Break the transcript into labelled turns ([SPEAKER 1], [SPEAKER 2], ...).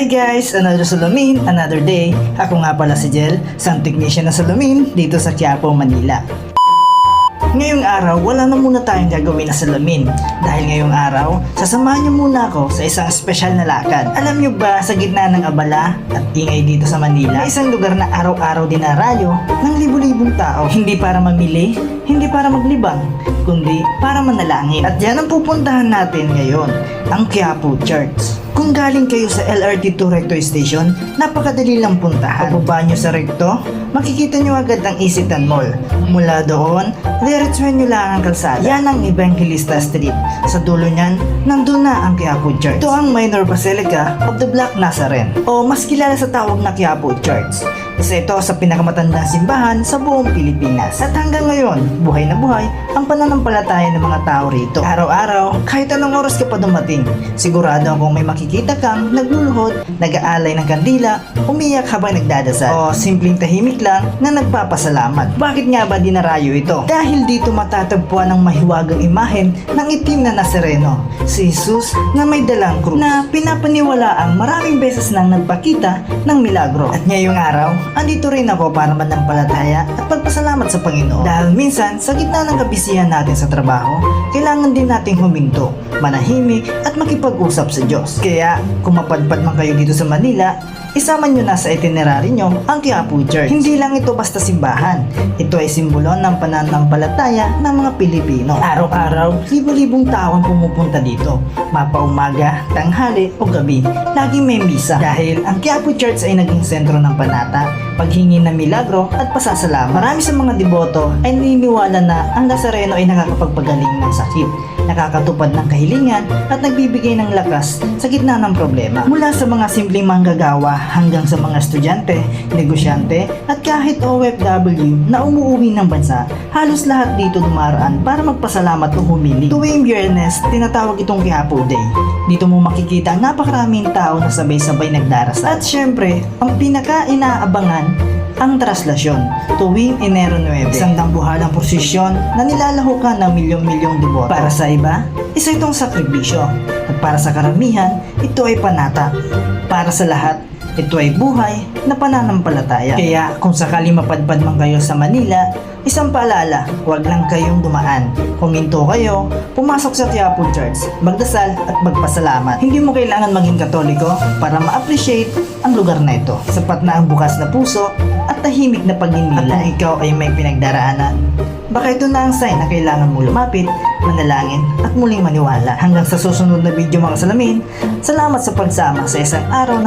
[SPEAKER 1] guys! Another salamin, another day. Ako nga pala si Jel, isang technician na salamin dito sa Quiapo, Manila. Ngayong araw, wala na muna tayong gagawin na salamin. Dahil ngayong araw, sasamahan niyo muna ako sa isang espesyal na lakad. Alam niyo ba, sa gitna ng abala at ingay dito sa Manila, isang lugar na araw-araw dinarayo ng libu-libong tao. Hindi para mamili, hindi para maglibang, kundi para manalangin. At yan ang pupuntahan natin ngayon, ang Quiapo Church. Kung galing kayo sa LRT to Recto Station, napakadali lang puntahan. Pababa nyo sa Recto, makikita nyo agad ang Isitan Mall. Mula doon, diretsuhin nyo lang ang kalsada. Yan ang Evangelista Street. Sa dulo nyan, nandun na ang Quiapo Church. Ito ang Minor Basilica of the Black Nazarene, o mas kilala sa tawag na Quiapo Church. Isa ito sa pinakamatandang simbahan sa buong Pilipinas. At hanggang ngayon, buhay na buhay ang pananampalataya ng mga tao rito. Araw-araw, kahit anong oras ka pa dumating, sigurado akong may makikita kang nagluluhod, nag-aalay ng kandila, umiyak habang nagdadasal, o simpleng tahimik lang na nagpapasalamat. Bakit nga ba dinarayo ito? Dahil dito matatagpuan ang mahiwagang imahen ng itim na Nazareno, si Jesus na may dalang krus, na pinapaniwalaang maraming beses nang nagpakita ng milagro. At ngayong araw, andito rin ako para manampalataya at pagpasalamat sa Panginoon. Dahil minsan, sa gitna ng kabisihan natin sa trabaho, kailangan din nating huminto, manahimik at makipag-usap sa Diyos. Kaya, kung mapadpad man kayo dito sa Manila, isama nyo na sa itinerary nyo ang Quiapo Church. Hindi lang ito basta simbahan. Ito ay simbolo ng pananampalataya ng mga Pilipino. Araw-araw, libo-libong tao ang pumupunta dito. Mapaumaga, tanghali o gabi, laging may misa. Dahil ang Quiapo Church ay naging sentro ng panata, paghingi ng milagro at pasasalamat. Marami sa mga deboto ay naniniwala na ang Nazareno ay nakakapagpagaling ng sakit, nakakatupad ng kahilingan at nagbibigay ng lakas sa gitna ng problema. Mula sa mga simpleng manggagawa hanggang sa mga estudyante, negosyante at kahit OFW na umuuwi ng bansa, halos lahat dito dumaraan para magpasalamat o humili. Tuwing Biyernes, tinatawag itong Quiapo Day. Dito mo makikita ang napakaraming tao na sabay-sabay nagdarasal. At syempre, ang pinaka-inaabangan ang traslasyon tuwing Enero 9. Isang dambuhalang prosesyon na nilalahukan ng milyong-milyong deboto. Para sa iba, isa itong sakripisyo. At para sa karamihan, ito ay panata. Para sa lahat, ito ay buhay na pananampalataya. Kaya kung sakaling mapadpad man kayo sa Manila, isang paalala, huwag lang kayong dumaan. Huminto kayo, pumasok sa Quiapo Church, magdasal at magpasalamat. Hindi mo kailangan maging Katoliko para ma-appreciate ang lugar na ito. Sapat na ang bukas na puso at tahimik na pagninilay. At kung ikaw ay may pinagdaraanan, baka ito na ang sign na kailangan mo lumapit, manalangin at muling maniwala. Hanggang sa susunod na video mga salamin, salamat sa pagsama sa isang araw na